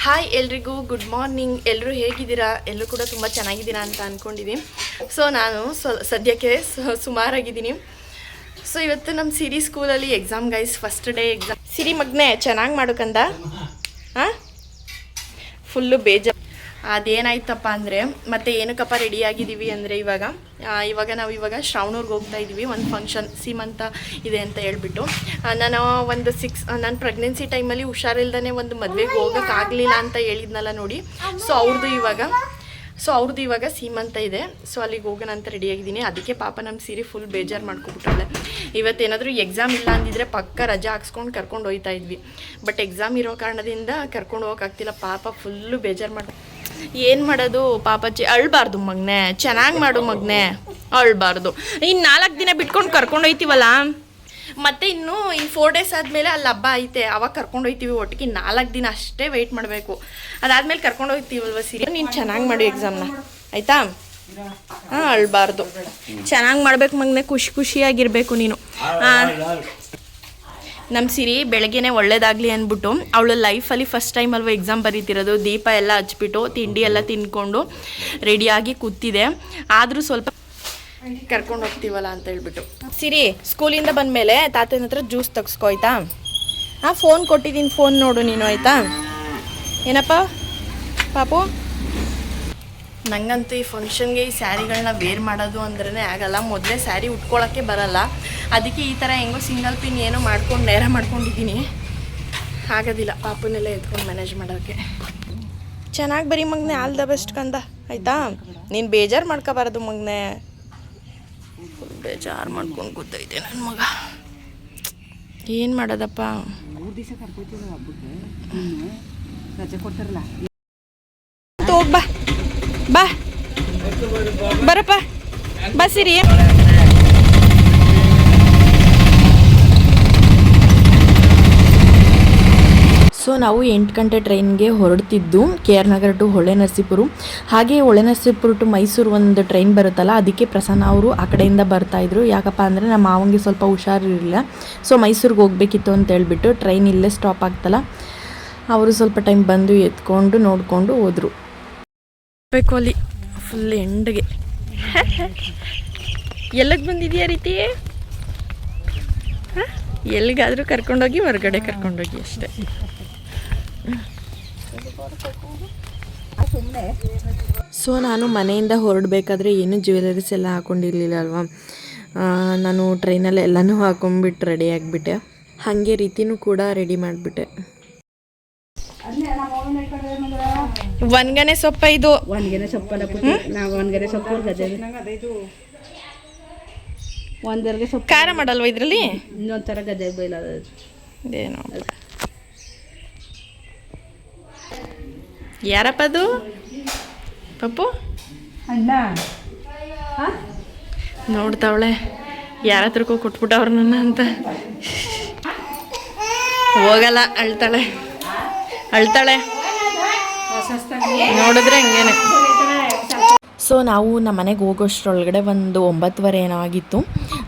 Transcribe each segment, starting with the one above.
Hi ಎಲ್ರಿಗೂ good morning. ಎಲ್ಲರೂ ಹೇಗಿದ್ದೀರಾ? ಎಲ್ಲರೂ ಕೂಡ ತುಂಬ ಚೆನ್ನಾಗಿದ್ದೀರಾ ಅಂತ ಅಂದ್ಕೊಂಡಿದ್ದೀನಿ. ಸೊ ನಾನು ಸದ್ಯಕ್ಕೆ ಸುಮಾರಾಗಿದ್ದೀನಿ. ಸೊ ಇವತ್ತು ನಮ್ಮ ಸಿರಿ ಸ್ಕೂಲಲ್ಲಿ exam guys, first day exam. Siri ಮಗ್ನೆ ಚೆನ್ನಾಗಿ ಮಾಡೋಕಂದ ಹಾಂ, ಫುಲ್ಲು ಬೇಜಾರು. ಅದೇನಾಯ್ತಪ್ಪ ಅಂದರೆ ಮತ್ತೆ ಏನಕ್ಕಪ್ಪ ರೆಡಿಯಾಗಿದ್ದೀವಿ ಅಂದರೆ ಇವಾಗ ಶ್ರಾವಣೂರ್ಗೆ ಹೋಗ್ತಾ ಇದ್ದೀವಿ. ಒಂದು ಫಂಕ್ಷನ್ ಸೀಮಂತ ಇದೆ ಅಂತ ಹೇಳ್ಬಿಟ್ಟು ನಾನು ನನ್ನ ಪ್ರೆಗ್ನೆನ್ಸಿ ಟೈಮಲ್ಲಿ ಹುಷಾರಿಲ್ದೇ ಒಂದು ಮದುವೆಗೆ ಹೋಗೋಕ್ಕಾಗಲಿಲ್ಲ ಅಂತ ಹೇಳಿದ್ನಲ್ಲ ನೋಡಿ. ಸೊ ಅವ್ರದ್ದು ಇವಾಗ ಸೀಮಂತ ಇದೆ. ಸೊ ಅಲ್ಲಿಗೆ ಹೋಗೋಣ ಅಂತ ರೆಡಿಯಾಗಿದ್ದೀನಿ. ಅದಕ್ಕೆ ಪಾಪ ನಮ್ಮ ಸೀರೆ ಫುಲ್ ಬೇಜಾರು ಮಾಡ್ಕೊಬಿಟ್ಟಾಳೆ. ಇವತ್ತೇನಾದರೂ ಎಕ್ಸಾಮ್ ಇಲ್ಲ ಅಂದಿದ್ರೆ ಪಕ್ಕ ರಜಾ ಹಾಕ್ಸ್ಕೊಂಡು ಕರ್ಕೊಂಡು ಹೋಗ್ತಾ ಇದ್ವಿ. ಬಟ್ ಎಕ್ಸಾಮ್ ಇರೋ ಕಾರಣದಿಂದ ಕರ್ಕೊಂಡು ಹೋಗೋಕ್ಕಾಗ್ತಿಲ್ಲ. ಪಾಪ ಫುಲ್ಲು ಬೇಜಾರು ಏನು ಮಾಡೋದು ಪಾಪಚ್ಚಿ. ಅಳ್ಬಾರ್ದು ಮಗನೆ, ಚೆನ್ನಾಗಿ ಮಾಡು ಮಗನೆ, ಅಳ್ಬಾರ್ದು. ಇನ್ನು 4 ದಿನ ಬಿಟ್ಕೊಂಡು ಕರ್ಕೊಂಡು ಹೋಗ್ತೀವಲ್ಲ, ಮತ್ತು ಇನ್ನು 4 days ಆದಮೇಲೆ ಅಲ್ಲಿ ಹಬ್ಬ ಐತೆ, ಅವಾಗ ಕರ್ಕೊಂಡು ಹೋಗ್ತೀವಿ. ಒಟ್ಟಿಗೆ 4 ದಿನ ಅಷ್ಟೇ ವೆಯ್ಟ್ ಮಾಡಬೇಕು. ಅದಾದಮೇಲೆ ಕರ್ಕೊಂಡು ಹೋಗ್ತೀವಲ್ವ ಸೀರೆ. ನೀನು ಚೆನ್ನಾಗಿ ಮಾಡು ಎಕ್ಸಾಮ್ನ, ಆಯಿತಾ? ಹಾಂ, ಅಳ್ಬಾರ್ದು, ಚೆನ್ನಾಗಿ ಮಾಡ್ಬೇಕು ಮಗನೆ, ಖುಷಿಯಾಗಿರಬೇಕು ನೀನು. ನಮ್ಮ ಸಿರಿ ಬೆಳಗ್ಗೆನೇ ಒಳ್ಳೇದಾಗಲಿ ಅಂದ್ಬಿಟ್ಟು ಅವಳು ಲೈಫಲ್ಲಿ ಫಸ್ಟ್ ಟೈಮ್ ಅಲ್ವ ಎಕ್ಸಾಮ್ ಬರೀತಿರೋದು. ದೀಪ ಎಲ್ಲ ಹಚ್ಬಿಟ್ಟು ತಿಂಡಿ ಎಲ್ಲ ತಿನ್ಕೊಂಡು ರೆಡಿಯಾಗಿ ಕೂತಿದೆ. ಆದರೂ ಸ್ವಲ್ಪ ಕರ್ಕೊಂಡು ಹೋಗ್ತೀವಲ್ಲ ಅಂತ ಹೇಳ್ಬಿಟ್ಟು. ಸಿರಿ ಸ್ಕೂಲಿಂದ ಬಂದಮೇಲೆ ತಾತನ ಹತ್ರ ಜ್ಯೂಸ್ ತೆಗ್ಸ್ಕೊ, ಆಯಿತಾ? ಹಾಂ, ಫೋನ್ ಕೊಟ್ಟಿದ್ದೀನಿ, ಫೋನ್ ನೋಡು ನೀನು, ಆಯಿತಾ? ಏನಪ್ಪ ಪಾಪು? ನನಗಂತೂ ಈ ಫಂಕ್ಷನ್ಗೆ ಈ ಸ್ಯಾರಿಗಳನ್ನ ವೇರ್ ಮಾಡೋದು ಅಂದ್ರೇ ಆಗಲ್ಲ. ಮೊದಲೇ ಸ್ಯಾರಿ ಉಟ್ಕೊಳ್ಳೋಕ್ಕೆ ಬರಲ್ಲ. ಅದಕ್ಕೆ ಈ ಥರ ಹೆಂಗೋ ಸಿಂಗಲ್ ಪಿನ್ ಏನೋ ಮಾಡ್ಕೊಂಡು ನೇರ ಮಾಡ್ಕೊಂಡಿದ್ದೀನಿ. ಆಗೋದಿಲ್ಲ ಪಾಪುನೆಲ್ಲ ಎತ್ಕೊಂಡು ಮ್ಯಾನೇಜ್ ಮಾಡೋಕ್ಕೆ. ಚೆನ್ನಾಗಿ ಬರೀ ಮಗನೆ, ಆಲ್ ದ ಬೆಸ್ಟ್ ಕಂದ, ಆಯಿತಾ? ನೀನು ಬೇಜಾರು ಮಾಡ್ಕೋಬಾರದು ಮಗನೆ. ಬೇಜಾರು ಮಾಡ್ಕೊಂಡು ಕೂತೈತೆ ನನ್ನ ಮಗ. ಏನು ಮಾಡೋದಪ್ಪ. 3 ದಿವಸ ಕರ್ಕೊತೀವಿ ಹಬ್ಬಕ್ಕೆ, ರಜೆ ಕೊಡ್ತಾರಲ್ಲ. ಹೋಗ್ ಬಾ ಬಾ ಬರಪ್ಪ, ಬಾ ಸಿರಿ. ಸೊ ನಾವು 8 ಗಂಟೆ ಟ್ರೈನ್ಗೆ ಹೊರಡ್ತಿದ್ದು KR ನಗರ ಟು ಹೊಳೆನರಸೀಪುರ. ಹಾಗೆ ಹೊಳೆನರಸೀಪುರ ಟು ಮೈಸೂರು ಒಂದು ಟ್ರೈನ್ ಬರುತ್ತಲ್ಲ, ಅದಕ್ಕೆ ಪ್ರಸನ್ನ ಅವರು ಆ ಕಡೆಯಿಂದ ಬರ್ತಾಯಿದ್ರು. ಯಾಕಪ್ಪ ಅಂದರೆ ನಮ್ಮ ಮಾವಂಗೆ ಸ್ವಲ್ಪ ಹುಷಾರಿರಲಿಲ್ಲ. ಸೊ ಮೈಸೂರಿಗೆ ಹೋಗಬೇಕಿತ್ತು ಅಂತ ಹೇಳ್ಬಿಟ್ಟು ಟ್ರೈನ್ ಇಲ್ಲೇ ಸ್ಟಾಪ್ ಆಗ್ತಲ್ಲ, ಅವರು ಸ್ವಲ್ಪ ಟೈಮ್ ಬಂದು ಎತ್ಕೊಂಡು ನೋಡಿಕೊಂಡು ಹೋದರು. ಬೇಕು ಅಲ್ಲಿ ಫುಲ್ ಎಂಡ್ಗೆ. ಎಲ್ಲಿಗೆ ಬಂದಿದೆಯಾ ರೀತಿ? ಎಲ್ಲಿಗಾದರೂ ಕರ್ಕೊಂಡೋಗಿ, ಹೊರಗಡೆ ಕರ್ಕೊಂಡೋಗಿ ಅಷ್ಟೇ. ಸೊ ನಾನು ಮನೆಯಿಂದ ಹೊರಡಬೇಕಾದ್ರೆ ಏನು ಜ್ಯುವೆಲರೀಸ್ ಎಲ್ಲ ಹಾಕ್ಕೊಂಡಿರಲಿಲ್ಲ ಅಲ್ವಾ. ನಾನು ಟ್ರೈನಲ್ಲಿ ಎಲ್ಲನೂ ಹಾಕೊಂಡ್ಬಿಟ್ಟು ರೆಡಿ ಆಗಿಬಿಟ್ಟೆ. ಹಾಗೆ ರೀತಿನೂ ಕೂಡ ರೆಡಿ ಮಾಡಿಬಿಟ್ಟೆ. ಒಣಗನೆ ಸೊಪ್ಪ ಇದು. ಒಣಗನೆ ಸೊಪ್ಪಲ್ಲ ಪುಟ್ಟಿ, ನಾವು ಒಣಗನೆ ಸೊಪ್ಪು ಒಂದರ್ಗೆ ಸೊಪ್ಪು ಖಾರ ಮಾಡಲ್ವ ಇದರಲ್ಲಿ? ಇನ್ನೊಂಥರ ಗದ್ದೆಗೆ ಬೈಲದ ಏನೋ. ಯಾರಪ್ಪ ಅದು? ಪಪ್ಪು ಅಣ್ಣ ನೋಡ್ತಾವಳೆ, ಯಾರ ಹತ್ರಕ್ಕೂ ಕೊಟ್ಬಿಟ್ಟವ್ರು ನನ್ನ ಅಂತ. ಹೋಗಲ್ಲ, ಅಳ್ತಾಳೆ ನೋಡಿದ್ರೆ ಹಂಗೇನೆ. ಸೊ ನಾವು ನಮ್ಮ ಮನೆಗೆ ಹೋಗೋಷ್ಟರೊಳಗಡೆ ಒಂದು 9:15 ಏನೋ ಆಗಿತ್ತು.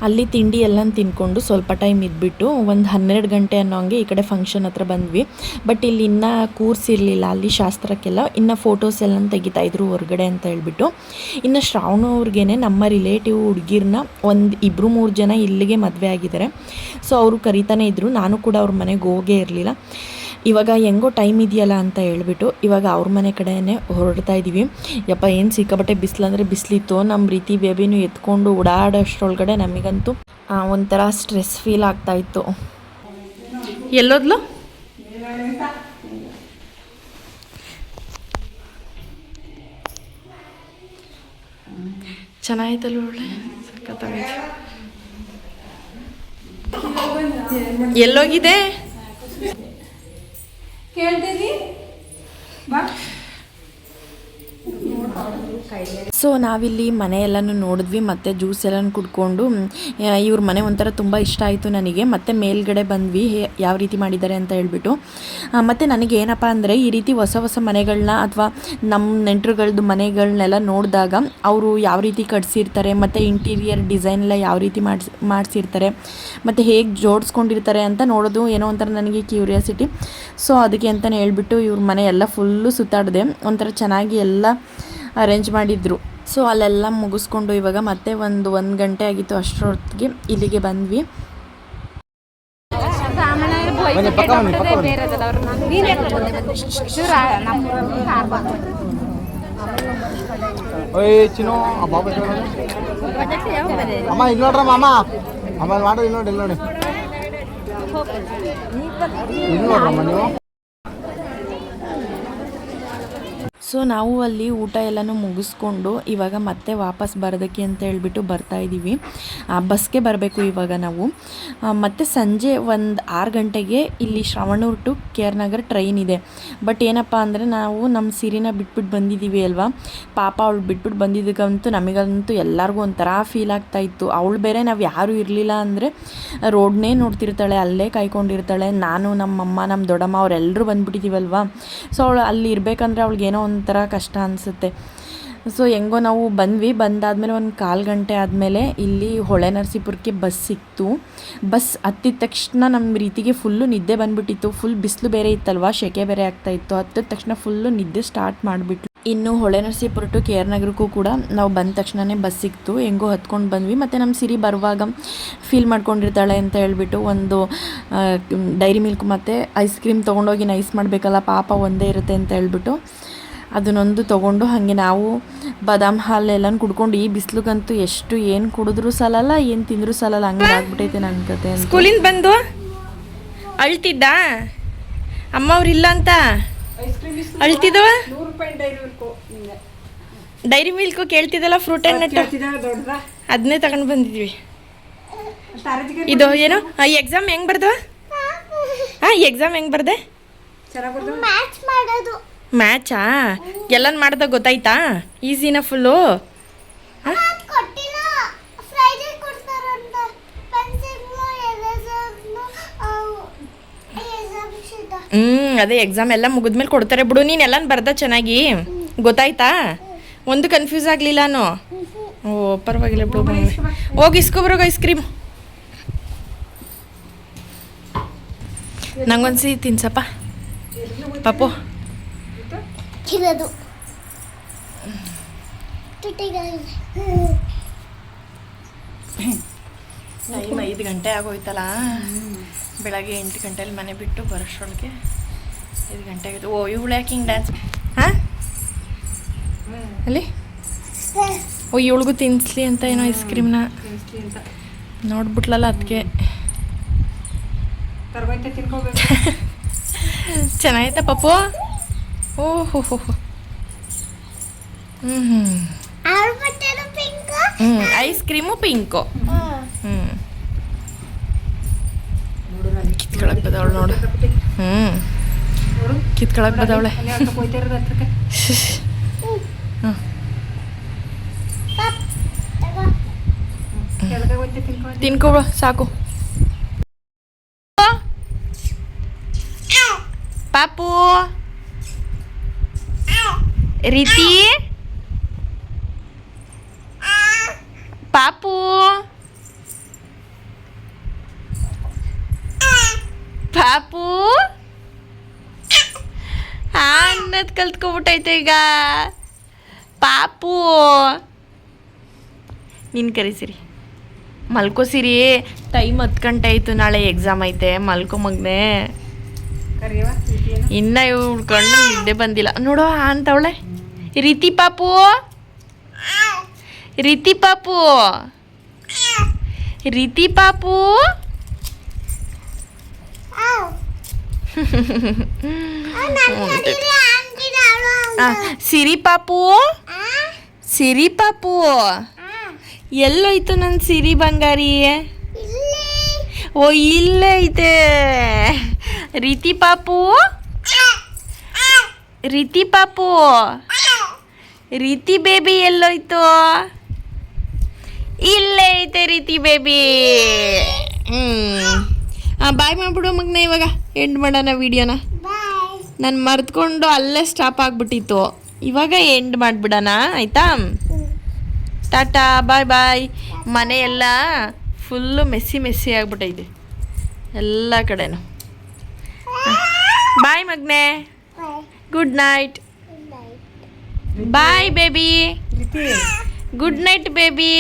ಅಲ್ಲಿ ತಿಂಡಿ ಎಲ್ಲ ತಿನ್ಕೊಂಡು ಸ್ವಲ್ಪ ಟೈಮ್ ಇದ್ಬಿಟ್ಟು ಒಂದು 12 ಗಂಟೆ ಅನ್ನೋ ಹಂಗೆ ಈ ಕಡೆ ಫಂಕ್ಷನ್ ಹತ್ರ ಬಂದ್ವಿ. ಬಟ್ ಇಲ್ಲಿ ಇನ್ನೂ ಕೂರಿಸಿರಲಿಲ್ಲ ಅಲ್ಲಿ ಶಾಸ್ತ್ರಕ್ಕೆಲ್ಲ. ಇನ್ನು ಫೋಟೋಸ್ ಎಲ್ಲ ತೆಗಿತಾಯಿದ್ರು ಹೊರಗಡೆ ಅಂತ ಹೇಳ್ಬಿಟ್ಟು. ಇನ್ನು ಶ್ರಾವಣ ಅವ್ರಿಗೇನೆ ನಮ್ಮ ರಿಲೇಟಿವ್ ಹುಡುಗಿರನ್ನ 2-3 ಜನ ಇಲ್ಲಿಗೆ ಮದುವೆ ಆಗಿದ್ದಾರೆ. ಸೊ ಅವರು ಕರಿತಾನೆ ಇದ್ದರು. ನಾನು ಕೂಡ ಅವ್ರ ಮನೆಗೆ ಹೋಗೇ ಇರಲಿಲ್ಲ. ಇವಾಗ ಹೆಂಗೋ ಟೈಮ್ ಇದೆಯಲ್ಲ ಅಂತ ಹೇಳ್ಬಿಟ್ಟು ಇವಾಗ ಅವ್ರ ಮನೆ ಕಡೆಯೇ ಹೊರಡ್ತಾ ಇದ್ದೀವಿ. ಯಪ್ಪ ಏನು ಸಿಕ್ಕಾಬಟ್ಟೆ ಬಿಸಿಲಂದರೆ ಬಿಸಿಲಿತ್ತು. ನಮ್ಮ ರೀತಿ ಬೇಬಿನೂ ಎತ್ಕೊಂಡು ಓಡಾಡೋಷ್ಟರೊಳಗಡೆ ನಮಗಂತೂ ಒಂಥರ ಸ್ಟ್ರೆಸ್ ಫೀಲ್ ಆಗ್ತಾಯಿತ್ತು. ಎಲ್ಲೋದ್ಲು? ಚೆನ್ನಾಗಿತ್ತಲ್ಲ, ಒಳ್ಳೆ ಸಖತ್ತಾಗೈತೆ. ಎಲ್ಲೋಗಿದೆ? ಕೇಳ್ತೀವಿ ಬಾ. ಸೊ ನಾವಿಲ್ಲಿ ಮನೆ ಎಲ್ಲನೂ ನೋಡಿದ್ವಿ ಮತ್ತು ಜ್ಯೂಸ್ ಎಲ್ಲನೂ ಕುಡ್ಕೊಂಡು ಇವ್ರ ಮನೆ ಒಂಥರ ತುಂಬ ಇಷ್ಟ ಆಯಿತು ನನಗೆ. ಮತ್ತು ಮೇಲ್ಗಡೆ ಬಂದ್ವಿ ಯಾವ ರೀತಿ ಮಾಡಿದ್ದಾರೆ ಅಂತ ಹೇಳ್ಬಿಟ್ಟು. ಮತ್ತು ನನಗೆ ಏನಪ್ಪ ಅಂದರೆ ಈ ರೀತಿ ಹೊಸ ಹೊಸ ಮನೆಗಳನ್ನ ಅಥವಾ ನಮ್ಮ ನೆಂಟರುಗಳದ್ದು ಮನೆಗಳನ್ನೆಲ್ಲ ನೋಡಿದಾಗ ಅವರು ಯಾವ ರೀತಿ ಕಟ್ಸಿರ್ತಾರೆ ಮತ್ತು ಇಂಟೀರಿಯರ್ ಡಿಸೈನ್ ಎಲ್ಲ ಯಾವ ರೀತಿ ಮಾಡಿಸಿರ್ತಾರೆ ಮತ್ತು ಹೇಗೆ ಜೋಡಿಸ್ಕೊಂಡಿರ್ತಾರೆ ಅಂತ ನೋಡೋದು ಏನೋ ಒಂಥರ ನನಗೆ ಕ್ಯೂರಿಯಾಸಿಟಿ. ಸೊ ಅದಕ್ಕೆ ಅಂತಲೇ ಹೇಳ್ಬಿಟ್ಟು ಇವ್ರ ಮನೆ ಎಲ್ಲ ಫುಲ್ಲು ಸುತ್ತಾಡಿದೆ. ಒಂಥರ ಚೆನ್ನಾಗಿ ಎಲ್ಲ ಅರೇಂಜ್ ಮಾಡಿದ್ರು. ಸೊ ಅಲ್ಲೆಲ್ಲ ಮುಗಿಸ್ಕೊಂಡು ಇವಾಗ ಮತ್ತೆ ಒಂದು ಗಂಟೆ ಆಗಿತ್ತು. ಅಷ್ಟರೊತ್ತಿಗೆ ಇಲ್ಲಿಗೆ ಬಂದ್ವಿ. ಅಮ್ಮ ಇಲ್ಲಿ ನೋಡ್ರಮ್ಮ ಅಮ್ಮ ಆಮೇಲೆ ಮಾಡ್ರಿ ಇಲ್ಲಿ ನೋಡಿ ಇಲ್ಲಿ ನೋಡ್ರಮ್ಮ ನೀವು. ಸೊ ನಾವು ಅಲ್ಲಿ ಊಟ ಎಲ್ಲನೂ ಮುಗಿಸ್ಕೊಂಡು ಇವಾಗ ಮತ್ತೆ ವಾಪಸ್ ಬರೋದಕ್ಕೆ ಅಂತ ಹೇಳ್ಬಿಟ್ಟು ಬರ್ತಾಯಿದ್ದೀವಿ. ಬಸ್ಗೆ ಬರಬೇಕು ಇವಾಗ ನಾವು. ಮತ್ತು ಸಂಜೆ 6 ಗಂಟೆಗೆ ಇಲ್ಲಿ ಶ್ರವಣೂರು ಟು KR ನಗರ್ ಟ್ರೈನ್ ಇದೆ. ಬಟ್ ಏನಪ್ಪ ಅಂದರೆ ನಾವು ನಮ್ಮ ಸಿರಿನ ಬಿಟ್ಬಿಟ್ಟು ಬಂದಿದ್ದೀವಿ ಅಲ್ವಾ. ಪಾಪ ಅವಳು ಬಿಟ್ಬಿಟ್ಟು ಬಂದಿದ್ದಕ್ಕಂತೂ ನಮಗಂತೂ ಎಲ್ಲರಿಗೂ ಒಂಥರ ಫೀಲ್ ಆಗ್ತಾಯಿತ್ತು. ಅವಳು ಬೇರೆ ನಾವು ಯಾರೂ ಇರಲಿಲ್ಲ ಅಂದರೆ ರೋಡ್ನೇ ನೋಡ್ತಿರ್ತಾಳೆ, ಅಲ್ಲೇ ಕಾಯ್ಕೊಂಡಿರ್ತಾಳೆ. ನಾನು ನಮ್ಮಮ್ಮ ನಮ್ಮ ದೊಡ್ಡಮ್ಮ ಅವರೆಲ್ಲರೂ ಬಂದುಬಿಟ್ಟಿದ್ದೀವಲ್ವ. ಸೊ ಅವಳು ಅಲ್ಲಿ ಇರಬೇಕಂದ್ರೆ ಅವಳಿಗೇನೋ ಒಂಥರ ಕಷ್ಟ ಅನಿಸುತ್ತೆ. ಸೊ ಹೆಂಗೋ ನಾವು ಬಂದಾದಮೇಲೆ 1/4 ಗಂಟೆ ಆದಮೇಲೆ ಇಲ್ಲಿ ಹೊಳೆ ನರಸೀಪುರಕ್ಕೆ ಬಸ್ ಸಿಕ್ತು. ಬಸ್ ಹತ್ತಿದ ತಕ್ಷಣ ನಮ್ಮ ರೀತಿಗೆ ಫುಲ್ಲು ನಿದ್ದೆ ಬಂದುಬಿಟ್ಟಿತ್ತು. ಫುಲ್ ಬಿಸಿಲು ಬೇರೆ ಇತ್ತಲ್ವ, ಸೆಕೆ ಬೇರೆ ಆಗ್ತಾಯಿತ್ತು. ಹತ್ತಿದ ತಕ್ಷಣ ಫುಲ್ಲು ನಿದ್ದೆ ಸ್ಟಾರ್ಟ್ ಮಾಡಿಬಿಟ್ಟು ಇನ್ನು ಹೊಳೆ ನರಸೀಪುರ ಟು KR ನಗರಕ್ಕೂ ಕೂಡ ನಾವು ಬಂದ ತಕ್ಷಣವೇ ಬಸ್ ಸಿಕ್ತು. ಹೆಂಗೋ ಹತ್ಕೊಂಡು ಬಂದ್ವಿ. ಮತ್ತು ನಮ್ಮ ಸಿರಿ ಬರುವಾಗ ಫೀಲ್ ಮಾಡ್ಕೊಂಡಿರ್ತಾಳೆ ಅಂತ ಹೇಳ್ಬಿಟ್ಟು ಒಂದು ಡೈರಿ ಮಿಲ್ಕ್ ಮತ್ತು ಐಸ್ ಕ್ರೀಮ್ ತೊಗೊಂಡೋಗಿ ನೈಸ್ ಮಾಡಬೇಕಲ್ಲ, ಪಾಪ ಒಂದೇ ಇರುತ್ತೆ ಅಂತ ಹೇಳ್ಬಿಟ್ಟು ಅದನ್ನೊಂದು ತೊಗೊಂಡು ಹಾಗೆ ನಾವು ಬಾದಾಮ್ ಹಾಲೆಲ್ಲನೂ ಕುಡ್ಕೊಂಡು ಈ ಬಿಸಿಲುಗಂತೂ ಎಷ್ಟು ಏನು ಕುಡಿದ್ರೂ ಸಾಲಲ್ಲ, ಏನು ತಿಂದರೂ ಸಾಲಲ್ಲ, ಹಂಗೆ ಆಗ್ಬಿಟ್ಟೈತೆ ನನ್ನ ಕತೆ. ಸ್ಕೂಲಿಂದ ಬಂದು ಅಳ್ತಿದ್ದ ಅಮ್ಮ ಅವ್ರಿಲ್ಲ ಅಂತ ಅಳ್ತಿದ್ದವ. ಡೈರಿ ಮಿಲ್ಕು ಕೇಳ್ತಿದ್ದಲ್ಲ, ಫ್ರೂಟ್ ಆ್ಯಂಡ್ ನಟ್ ಅದನ್ನೇ ತಗೊಂಡು ಬಂದಿದ್ವಿ. ಇದು ಏನು ಎಕ್ಸಾಮ್ ಹೆಂಗೆ ಬರ್ದವ? ಎಕ್ಸಾಮ್ ಹೆಂಗೆ ಬರ್ದೆ? ಮ್ಯಾಚಾ ಎಲ್ಲನ್ ಮಾಡ್ದಾಗ ಗೊತ್ತಾಯ್ತಾ? ಈಸಿನ ಫುಲ್ಲು? ಅದೇ ಎಕ್ಸಾಮ್ ಎಲ್ಲ ಮುಗಿದ್ಮೇಲೆ ಕೊಡ್ತಾರೆ ಬಿಡು. ನೀನು ಎಲ್ಲಾನು ಬರ್ದ ಚೆನ್ನಾಗಿ ಗೊತ್ತಾಯ್ತಾ? ಒಂದು ಕನ್ಫ್ಯೂಸ್ ಆಗಲಿಲ್ಲಾನು? ಓ ಪರವಾಗಿಲ್ಲ ಬಿಡು. ಹೋಗಿ ಇಸ್ಕೊಬ್ರೋಗ ಐಸ್ ಕ್ರೀಮ್. ನಂಗೊಂದ್ಸಿ ತಿನ್ಸಪ್ಪ ಪಾಪು. ಟೈಮ್ 5 ಗಂಟೆ ಆಗೋಯ್ತಲ್ಲ. ಬೆಳಗ್ಗೆ 8 ಗಂಟೆಲಿ ಮನೆ ಬಿಟ್ಟು ಬರೋಷ್ಟೊಳಗೆ 5 ಗಂಟೆ ಆಗಿದೆ. ಓ ಇವಳು ಯಾಕೆ ಹಿಂಗೆ ಡ್ಯಾನ್ಸ್? ಹಾಂ ಅಲ್ಲಿ ಓ ಇವಳಿಗೂ ತಿನ್ನಿಸ್ಲಿ ಅಂತ ಏನೋ ಐಸ್ ಕ್ರೀಮ್ನ ನೋಡ್ಬಿಟ್ಲಲ್ಲ, ಅದಕ್ಕೆ ಚೆನ್ನಾಗೈತಾ ಪಪ್ಪು? ಓಹೋ ಹೋ ಹೋ. Ice cream pink. ಕಿತ್ಕೊಳಕ್ ಬದವಳು ನೋಡು. ಕಿತ್ಕೊಳಕ್ ಬದವಳೆ. ತಿನ್ಕೋ ಸಾಕು. ಪಾಪು ರೀತಿ ಪಾಪು ಪಾಪು ಅನ್ನೋದು ಕಲ್ತ್ಕೊಬಿಟ್ಟೈತೆ ಈಗ. ಪಾಪು ನೀನು ಕರಿಸಿರಿ ಮಲ್ಕೋಸಿರಿ. ಟೈಮ್ 10 ಗಂಟೆ ಆಯಿತು. ನಾಳೆ ಎಕ್ಸಾಮ್ ಐತೆ. ಮಲ್ಕೊ ಮಗ್ನೆ. ಇನ್ನ ಇವ್ಳು ಕಣ್ಣು ನಿದ್ದೆ ಬಂದಿಲ್ಲ ನೋಡೋ ಅಂತವಳೆ. ರೀತಿ ಪಾಪು ರೀತಿ ಪಾಪು ರೀತಿ ಪಾಪು ಸಿರಿ ಪಾಪು ಸಿರಿ ಪಾಪು ಎಲ್ಲೋಯ್ತು ನನ್ನ ಸಿರಿ ಬಂಗಾರಿ? ಓ ಇಲ್ಲೇ ಐತೆ. ರೀತಿ ಪಾಪು ರೀತಿ ಪಾಪು ರೀತಿ ಬೇಬಿ ಎಲ್ಲೋಯ್ತು? ಇಲ್ಲೇ ಐತೆ ರೀತಿ ಬೇಬಿ. ಬಾಯ್ ಮಾಡ್ಬಿಡು ಮಗನ. ಇವಾಗ ಎಂಡ್ ಮಾಡೋಣ ವಿಡಿಯೋನ. ನಾನು ಮರೆತ್ಕೊಂಡು ಅಲ್ಲೇ ಸ್ಟಾಪ್ ಆಗಿಬಿಟ್ಟಿತ್ತು. ಇವಾಗ ಎಂಡ್ ಮಾಡಿಬಿಡೋಣ ಆಯಿತಾ? ಟಾಟಾ ಬಾಯ್ ಬಾಯ್. ಮನೆಯೆಲ್ಲ ಫುಲ್ಲು ಮೆಸ್ಸಿ ಆಗ್ಬಿಟ್ಟೈತೆ ಎಲ್ಲ ಕಡೆನೂ. ಬಾಯ್ ಮಗ್ನೆ. Good night. Bye baby. Good night baby.